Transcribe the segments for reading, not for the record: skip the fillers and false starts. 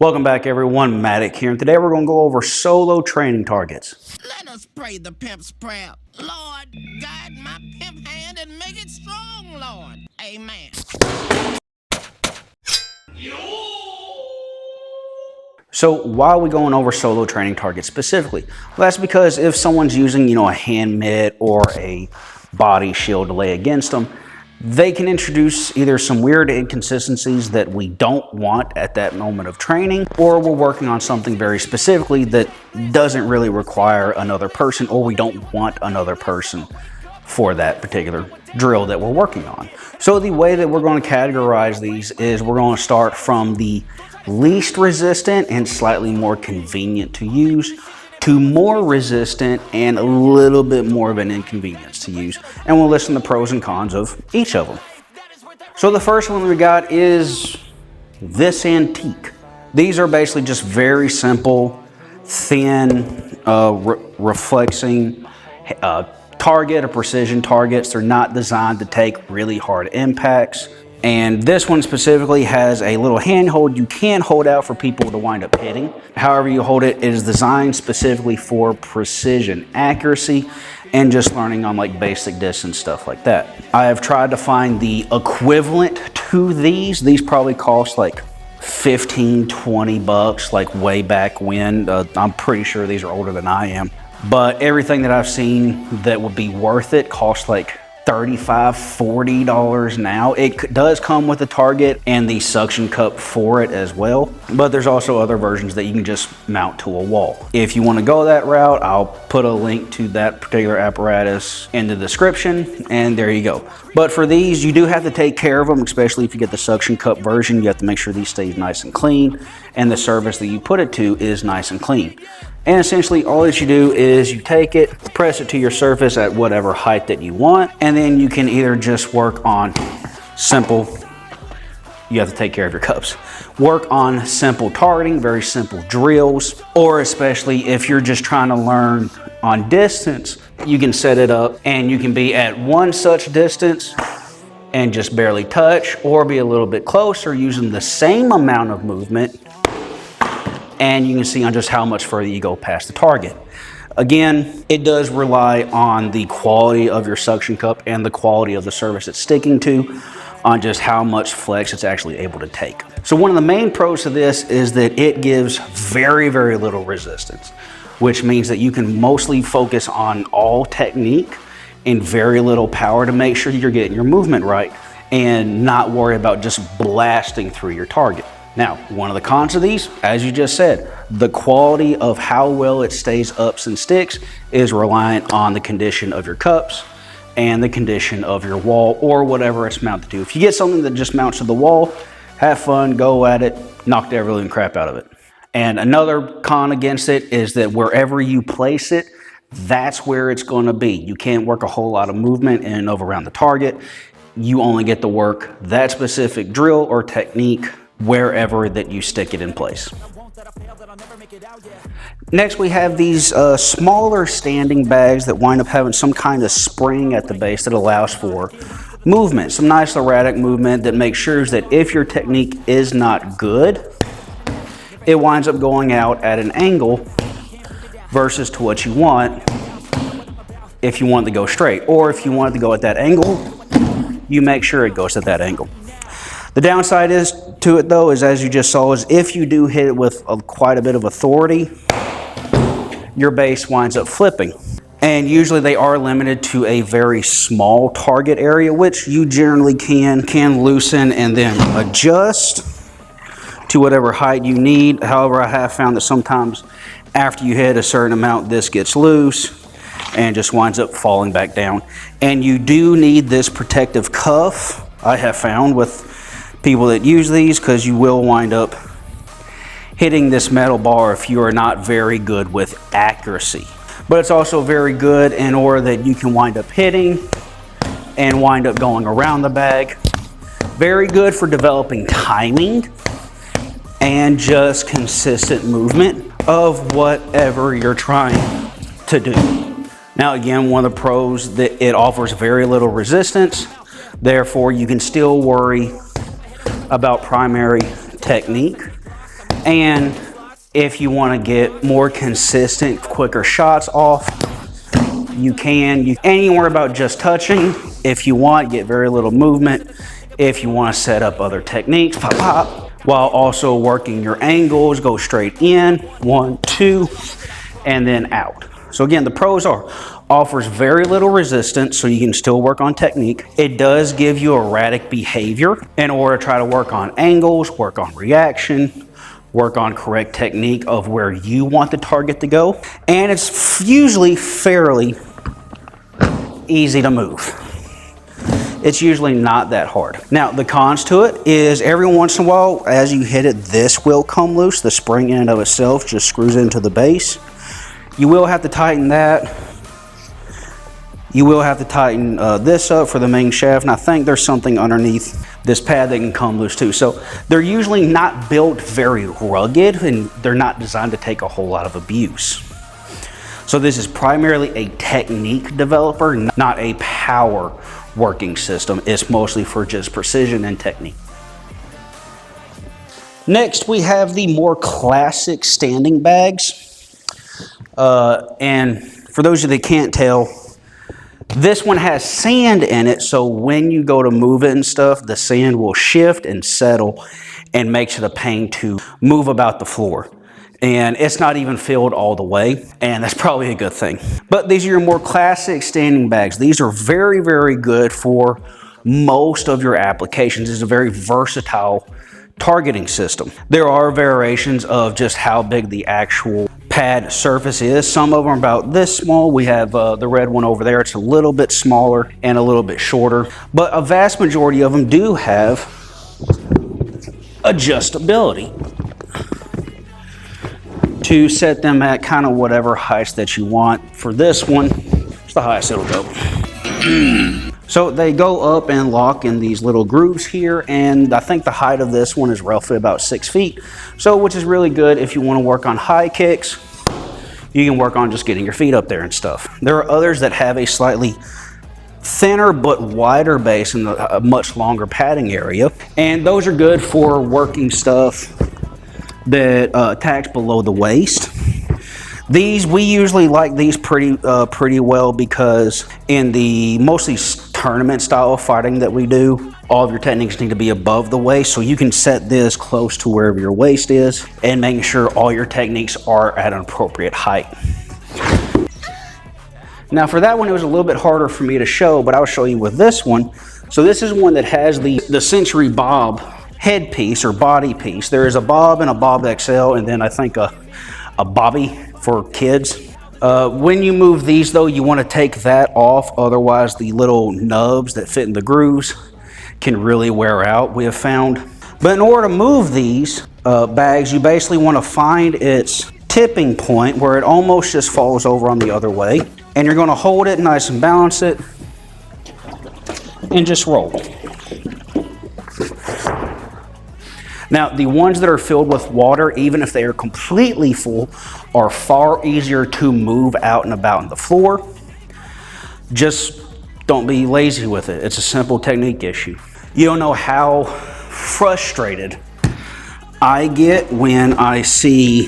Welcome back everyone, Matic here, and today we're going to go over solo training targets. Let us pray the pimp's prayer. Lord, guide my pimp hand and make it strong, Lord. Amen. So why are we going over solo training targets specifically? Well, that's because if someone's using, a hand mitt or a body shield to lay against them, they can introduce either some weird inconsistencies that we don't want at that moment of training, or we're working on something very specifically that doesn't really require another person, or we don't want another person for that particular drill that we're working on. So the way that we're going to categorize these is we're going to start from the least resistant and slightly more convenient to use to more resistant and a little bit more of an inconvenience to use. And we'll list the pros and cons of each of them. So the first one we got is this antique. These are basically just very simple, thin, reflexing target or precision targets. They're not designed to take really hard impacts. And this one specifically has a little handhold you can hold out for people to wind up hitting. However you hold it, it is designed specifically for precision, accuracy, and just learning on like basic distance, stuff like that. I have tried to find the equivalent to these. These probably cost like 15, 20 bucks, like way back when. I'm pretty sure these are older than I am. But everything that I've seen that would be worth it costs like $35, $40 now. It does come with a target and the suction cup for it as well, but there's also other versions that you can just mount to a wall. If you want to go that route, I'll put a link to that particular apparatus in the description, and there you go. But for these, you do have to take care of them, especially if you get the suction cup version. You have to make sure these stay nice and clean, and the surface that you put it to is nice and clean. And essentially all that you do is you take it, press it to your surface at whatever height that you want, and then you can either just work on simple, you have to take care of your cups, work on simple targeting, very simple drills, or especially if you're just trying to learn on distance, you can set it up and you can be at one such distance and just barely touch, or be a little bit closer using the same amount of movement, and you can see on just how much further you go past the target. Again, it does rely on the quality of your suction cup and the quality of the surface it's sticking to on just how much flex it's actually able to take. So one of the main pros to this is that it gives very, very little resistance, which means that you can mostly focus on all technique and very little power to make sure you're getting your movement right and not worry about just blasting through your target. Now, one of the cons of these, as you just said, the quality of how well it stays up and sticks is reliant on the condition of your cups and the condition of your wall or whatever it's mounted to. If you get something that just mounts to the wall, have fun, go at it, knock the ever living crap out of it. And another con against it is that wherever you place it, that's where it's going to be. You can't work a whole lot of movement in and over around the target. You only get to work that specific drill or technique wherever that you stick it in place. Next, we have these smaller standing bags that wind up having some kind of spring at the base that allows for movement, some nice erratic movement that makes sure that if your technique is not good, it winds up going out at an angle versus to what you want if you want to go straight, or if you want it to go at that angle, you make sure it goes at that angle. The downside to it though is, as you just saw, is if you do hit it with quite a bit of authority, your base winds up flipping. And usually they are limited to a very small target area, which you generally can loosen and then adjust to whatever height you need. However, I have found that sometimes after you hit a certain amount, this gets loose and just winds up falling back down. And you do need this protective cuff, I have found, with people that use these, because you will wind up hitting this metal bar if you are not very good with accuracy. But it's also very good in order that you can wind up hitting and wind up going around the bag. Very good for developing timing and just consistent movement of whatever you're trying to do. Now again, one of the pros that it offers very little resistance, therefore you can still worry about primary technique And if you want to get more consistent, quicker shots off, you can. You ain't worry about just touching. If you want, get very little movement. If you want to set up other techniques, pop, pop, while also working your angles, go straight in, 1, 2, and then out. So again, the pros offers very little resistance, so you can still work on technique. It does give you erratic behavior in order to try to work on angles, work on reaction, work on correct technique of where you want the target to go. And it's usually fairly easy to move. It's usually not that hard. Now, the cons to it is every once in a while, as you hit it, this will come loose. The spring in and of itself just screws into the base. You will have to tighten that. You will have to tighten this up for the main shaft. And I think there's something underneath this pad that can come loose too. So they're usually not built very rugged, and they're not designed to take a whole lot of abuse. So this is primarily a technique developer, not a power working system. It's mostly for just precision and technique. Next, we have the more classic standing bags. And for those of you that can't tell, this one has sand in it, so when you go to move it and stuff, the sand will shift and settle and makes it a pain to move about the floor. And it's not even filled all the way, and that's probably a good thing. But these are your more classic standing bags. These are very, very good for most of your applications. It's a very versatile targeting system. There are variations of just how big the actual pad surface is. Some of them are about this small. We have the red one over there. It's a little bit smaller and a little bit shorter, but a vast majority of them do have adjustability to set them at kind of whatever heights that you want. For this one, it's the highest it'll go. So they go up and lock in these little grooves here, and I think the height of this one is roughly about 6 feet. So, which is really good if you want to work on high kicks. You can work on just getting your feet up there and stuff. There are others that have a slightly thinner but wider base and a much longer padding area, and those are good for working stuff that attach below the waist. These, we usually like these pretty well, because in the mostly tournament style of fighting that we do, all of your techniques need to be above the waist, so you can set this close to wherever your waist is and making sure all your techniques are at an appropriate height. Now for that one, it was a little bit harder for me to show, but I'll show you with this one. So this is one that has the Century Bob headpiece or body piece. There is a Bob and a Bob XL, and then I think a Bobby for kids. When you move these though, you want to take that off, otherwise the little nubs that fit in the grooves can really wear out, we have found. But in order to move these bags, you basically want to find its tipping point where it almost just falls over on the other way, and you're going to hold it nice and balance it and just roll. Now, the ones that are filled with water, even if they are completely full, are far easier to move out and about on the floor. Just don't be lazy with it. It's a simple technique issue. You don't know how frustrated I get when I see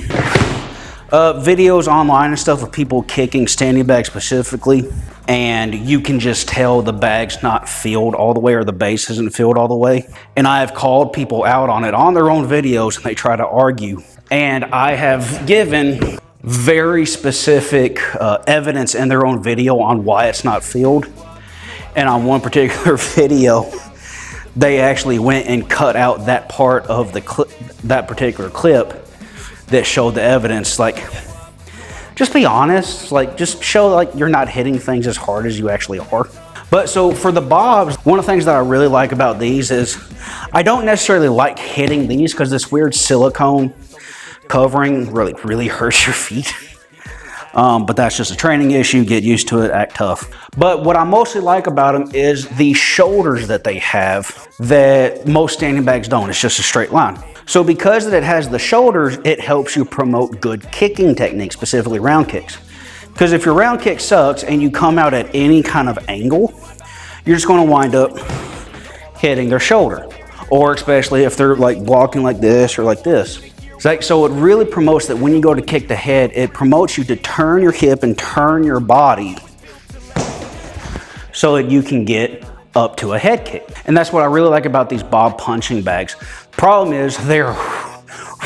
videos online and stuff of people kicking standing bags specifically, and you can just tell the bag's not filled all the way, or the base isn't filled all the way. And I have called people out on it on their own videos, and they try to argue. And I have given very specific evidence in their own video on why it's not filled. And on one particular video, they actually went and cut out that part of the clip, that particular clip that showed the evidence. Like, just be honest, like just show like you're not hitting things as hard as you actually are. But so for the Bobs, one of the things that I really like about these is I don't necessarily like hitting these because this weird silicone covering really hurts your feet. But that's just a training issue. Get used to it, act tough. But what I mostly like about them is the shoulders that they have that most standing bags don't. It's just a straight line. So because it has the shoulders, it helps you promote good kicking techniques, specifically round kicks. Because if your round kick sucks and you come out at any kind of angle, you're just going to wind up hitting their shoulder. Or especially if they're like blocking like this or like this. So it really promotes that when you go to kick the head, it promotes you to turn your hip and turn your body so that you can get up to a head kick. And that's what I really like about these Bob punching bags. Problem is they're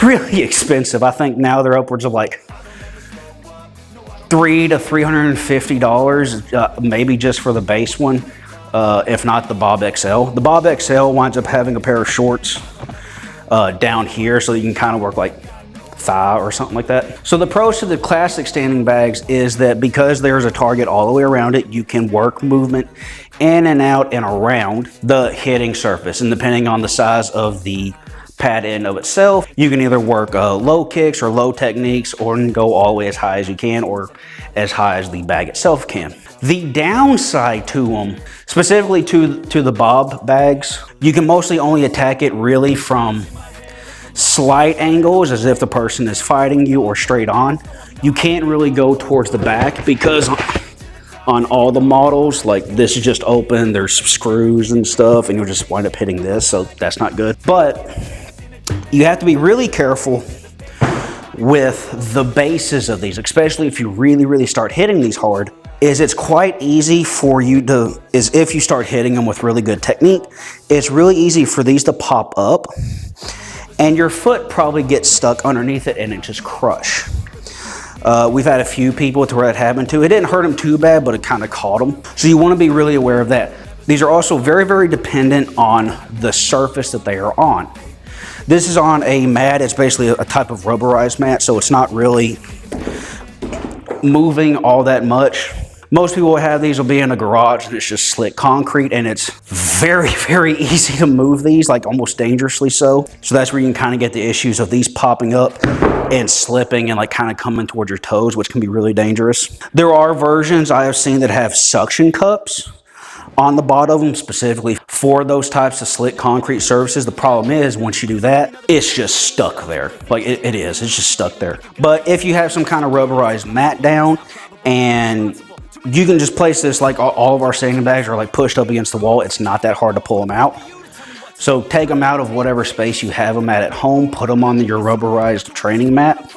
really expensive. I think now they're upwards of like $300 to $350, maybe just for the base one, if not the Bob XL. The Bob XL winds up having a pair of shorts down here so you can kind of work like thigh or something like that. So the pros to the classic standing bags is that because there's a target all the way around it, you can work movement in and out and around the hitting surface. And depending on the size of the pad in of itself, you can either work low kicks or low techniques, or go all the way as high as you can or as high as the bag itself can. The downside to them, specifically to the Bob bags, you can mostly only attack it really from slight angles, as if the person is fighting you, or straight on. You can't really go towards the back because on all the models, like this is just open, there's screws and stuff, and you'll just wind up hitting this, so that's not good. But you have to be really careful with the bases of these, especially if you really start hitting these hard. It's quite easy for you to, if you start hitting them with really good technique, it's really easy for these to pop up and your foot probably gets stuck underneath it and it just crush. We've had a few people to where that happened to. It didn't hurt them too bad, but it kind of caught them. So you want to be really aware of that. These are also very dependent on the surface that they are on. This is on a mat. It's basically a type of rubberized mat, so it's not really moving all that much. Most people will have these will be in a garage and it's just slick concrete, and it's very easy to move these, like almost dangerously so. So that's where you can kind of get the issues of these popping up and slipping and like kind of coming towards your toes, which can be really dangerous. There are versions I have seen that have suction cups on the bottom of them specifically for those types of slick concrete surfaces. The problem is once you do that, it's just stuck there. Like it's just stuck there. But if you have some kind of rubberized mat down, and you can just place this, like all of our standing bags are like pushed up against the wall. It's not that hard to pull them out. So take them out of whatever space you have them at home, put them on your rubberized training mat,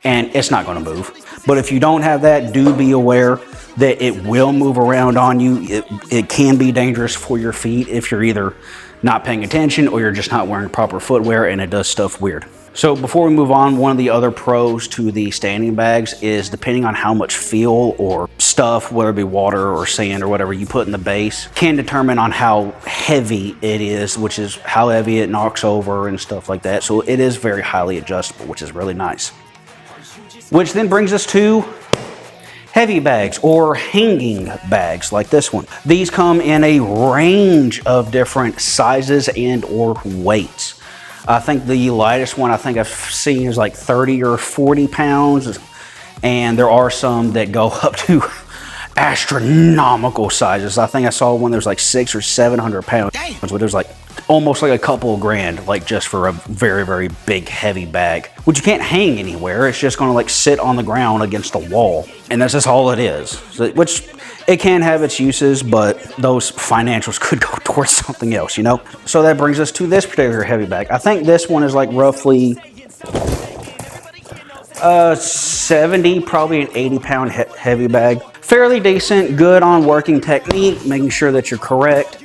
and it's not going to move. But if you don't have that, do be aware that it will move around on you. It can be dangerous for your feet if you're either not paying attention or you're just not wearing proper footwear, and it does stuff weird. So before we move on, one of the other pros to the standing bags is depending on how much fuel or stuff, whether it be water or sand or whatever you put in the base, can determine on how heavy it is, which is how heavy it knocks over and stuff like that. So it is very highly adjustable, which is really nice. Which then brings us to heavy bags or hanging bags like this one. These come in a range of different sizes and or weights. I think the lightest one I think I've seen is like 30 or 40 pounds. And there are some that go up to astronomical sizes. I think I saw one that was like 600 or 700 pounds. But there's like almost like a couple of grand, like just for a very big heavy bag, which you can't hang anywhere. It's just gonna like sit on the ground against a wall. And that's just all it is. So, which it can have its uses, but those financials could go towards something else, you know? So that brings us to this particular heavy bag. I think this one is like roughly 70, probably an 80-pound heavy bag. Fairly decent, good on working technique, making sure that you're correct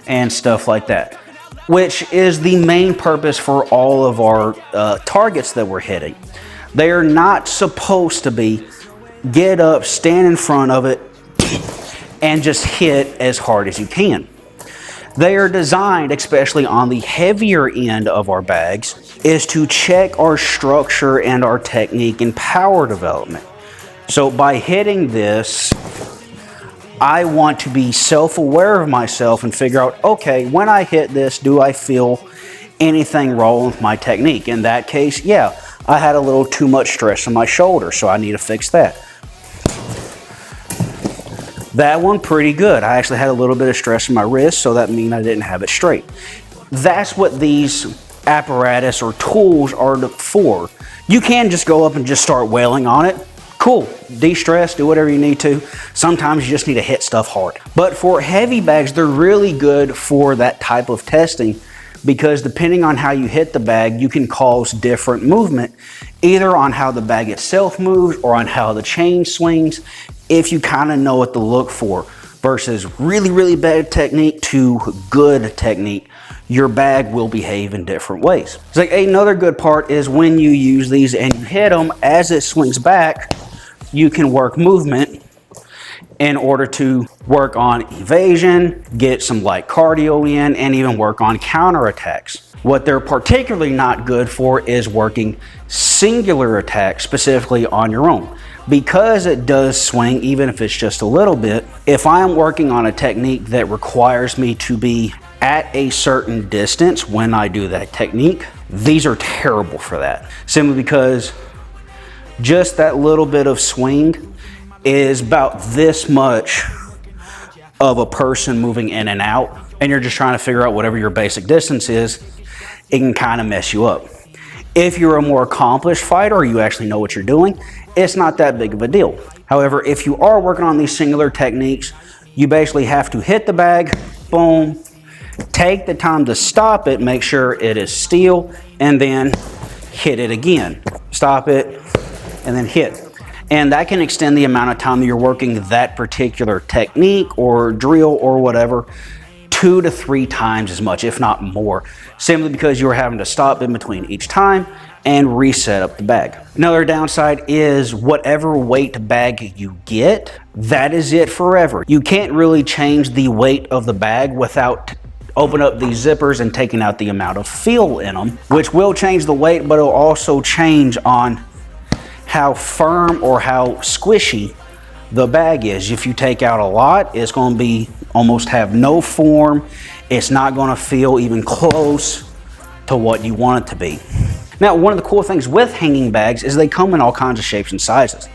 and stuff like that, which is the main purpose for all of our targets that we're hitting. They are not supposed to be get up, stand in front of it, and just hit as hard as you can. They are designed, especially on the heavier end of our bags, is to check our structure and our technique and power development. So by hitting this, I want to be self-aware of myself and figure out, okay, when I hit this, do I feel anything wrong with my technique? In that case, yeah, I had a little too much stress on my shoulder, so I need to fix that. That one, pretty good. I actually had a little bit of stress in my wrist, so that means I didn't have it straight. That's what these apparatus or tools are for. You can just go up and just start wailing on it. Cool, de-stress, do whatever you need to. Sometimes you just need to hit stuff hard. But for heavy bags, they're really good for that type of testing because depending on how you hit the bag, you can cause different movement, either on how the bag itself moves or on how the chain swings, if you kind of know what to look for. Versus really bad technique to good technique, your bag will behave in different ways. It's like another good part is when you use these and you hit them, as it swings back, you can work movement in order to work on evasion, get some light cardio in, and even work on counterattacks. What they're particularly not good for is working singular attacks specifically on your own. Because it does swing, even if it's just a little bit, if I'm working on a technique that requires me to be at a certain distance when I do that technique, these are terrible for that. Simply because just that little bit of swing is about this much of a person moving in and out, and you're just trying to figure out whatever your basic distance is, it can kind of mess you up. If you're a more accomplished fighter or you actually know what you're doing, it's not that big of a deal. However, if you are working on these singular techniques, you basically have to hit the bag, boom, take the time to stop it, make sure it is still, and then hit it again. Stop it, and then hit. And that can extend the amount of time that you're working that particular technique or drill or whatever 2 to 3 times as much, if not more, simply because you're having to stop in between each time and reset up the bag. Another downside is whatever weight bag you get, that is it forever. You can't really change the weight of the bag without opening up these zippers and taking out the amount of feel in them, which will change the weight, but it'll also change on how firm or how squishy the bag is. If you take out a lot, it's going to be almost have no form. It's not going to feel even close to what you want it to be. Now, one of the cool things with hanging bags is they come in all kinds of shapes and sizes.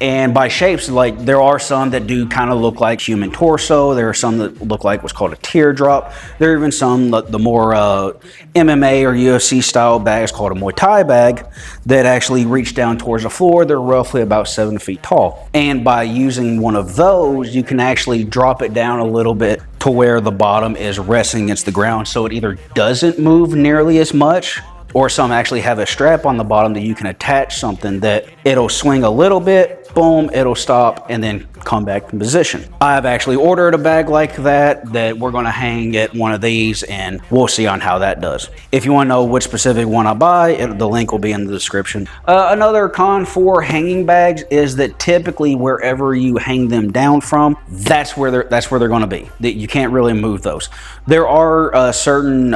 And by shapes, like there are some that do kind of look like human torso. There are some that look like what's called a teardrop. There are even some, the more MMA or UFC style bags called a Muay Thai bag that actually reach down towards the floor. They're roughly about 7 feet tall. And by using one of those, you can actually drop it down a little bit to where the bottom is resting against the ground. So it either doesn't move nearly as much, or some actually have a strap on the bottom that you can attach something that it'll swing a little bit, boom, it'll stop, and then come back in position. I've actually ordered a bag like that we're gonna hang at one of these, and we'll see on how that does. If you wanna know which specific one I buy, the link will be in the description. Another con for hanging bags is that typically wherever you hang them down from, that's where they're gonna be. You can't really move those. There are certain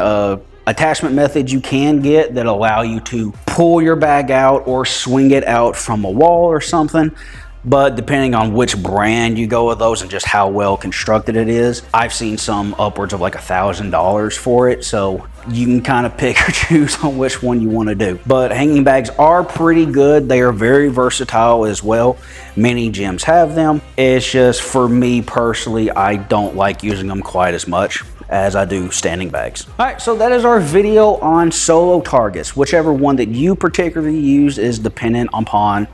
attachment methods you can get that allow you to pull your bag out or swing it out from a wall or something, but depending on which brand you go with those and just how well constructed it is, I've seen some upwards of like $1,000 for it, so you can kind of pick or choose on which one you want to do. But hanging bags are pretty good. They are very versatile as well. Many gyms have them. It's just, for me personally, I don't like using them quite as much as I do standing bags. All right, so that is our video on solo targets. Whichever one that you particularly use is dependent upon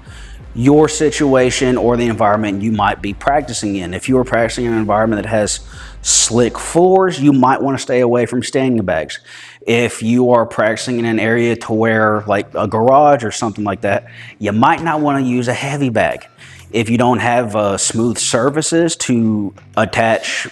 your situation or the environment you might be practicing in. If you are practicing in an environment that has slick floors, you might want to stay away from standing bags. If you are practicing in an area to where, like a garage or something like that, you might not want to use a heavy bag. If you don't have smooth surfaces to attach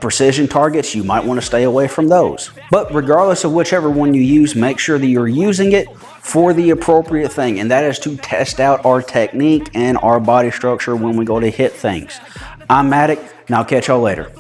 precision targets, you might want to stay away from those. But regardless of whichever one you use, make sure that you're using it for the appropriate thing, and that is to test out our technique and our body structure when we go to hit things. I'm Matic, and I'll catch y'all later.